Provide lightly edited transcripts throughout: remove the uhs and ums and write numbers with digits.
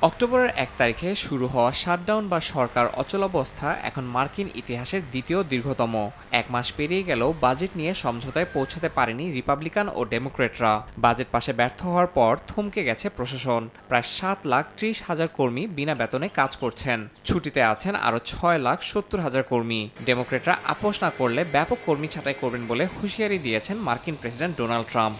অক্টোবরের ১ তারিখে শুরু হওয়া শাটডাউন বা সরকার অচলাবস্থা এখন মার্কিন ইতিহাসের দ্বিতীয় দীর্ঘতম। ১ মাস পেরিয়ে গেলেও বাজেট নিয়ে সমঝোতায় পৌঁছাতে পারেনি রিপাবলিকান ও ডেমোক্রেটরা। বাজেট পাশে ব্যর্থ হওয়ার পর থমকে গেছে প্রশাসন। প্রায় ৭,৩০,০০০ কর্মী বিনা বেতনে কাজ করছেন। ছুটিতে আছেন আরও ৬,৭০,০০০ কর্মী। ডেমোক্রেটরা আপোষ না করলে ব্যাপক কর্মী ছাঁটাই করবেন বলে হুঁশিয়ারি দিয়েছেন মার্কিন প্রেসিডেন্ট ডোনাল্ড ট্রাম্প।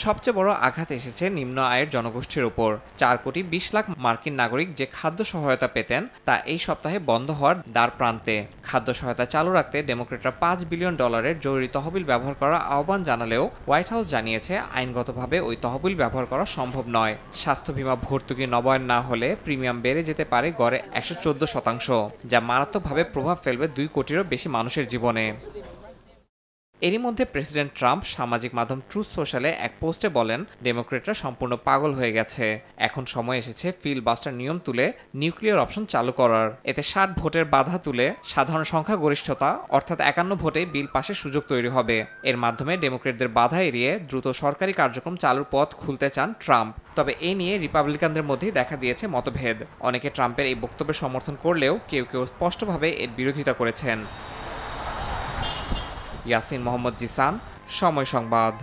সবচেয়ে বড় আঘাত এসেছে নিম্ন আয়ের জনগোষ্ঠীর উপর। ৪,২০,০০,০০০ মার্কিন নাগরিক যে খাদ্য সহায়তা পেতেন তা এই সপ্তাহে বন্ধ হওয়ার দ্বার প্রান্তে। খাদ্য সহায়তা চালু রাখতে ডেমোক্রেটরা $৫ বিলিয়ন জরুরি তহবিল ব্যবহার করার আহ্বান জানালেও হোয়াইট হাউস জানিয়েছে আইনগতভাবে ওই তহবিল ব্যবহার করা সম্ভব নয়। স্বাস্থ্য বীমা ভর্তুকি নবায়ন না হলে প্রিমিয়াম বেড়ে যেতে পারে গড়ে ১১৪%, যা মারাত্মকভাবে প্রভাব ফেলবে ২ কোটিরও বেশি মানুষের জীবনে। এরই মধ্যে প্রেসিডেন্ট ট্রাম্প সামাজিক মাধ্যম ট্রুথ সোশ্যালে এক পোস্টে বলেন, ডেমোক্রেটরা সম্পূর্ণ পাগল হয়ে গেছে। এখন সময় এসেছে ফিলবাস্টার নিয়ম তুলে নিউক্লিয়ার অপশন চালু করার। এতে ৬০ ভোটের বাধা তুলে সাধারণ সংখ্যাগরিষ্ঠতা অর্থাৎ ৫১ ভোটে বিল পাশের সুযোগ তৈরি হবে। এর মাধ্যমে ডেমোক্রেটদের বাধা এড়িয়ে দ্রুত সরকারি কার্যক্রম চালুর পথ খুলতে চান ট্রাম্প। তবে এ নিয়ে রিপাবলিকানদের মধ্যেই দেখা দিয়েছে মতভেদ। অনেকে ট্রাম্পের এই বক্তব্যের সমর্থন করলেও কেউ কেউ স্পষ্টভাবে এর বিরোধিতা করেছেন। ইয়াসিন মোহাম্মদ জিসান, সময় সংবাদ।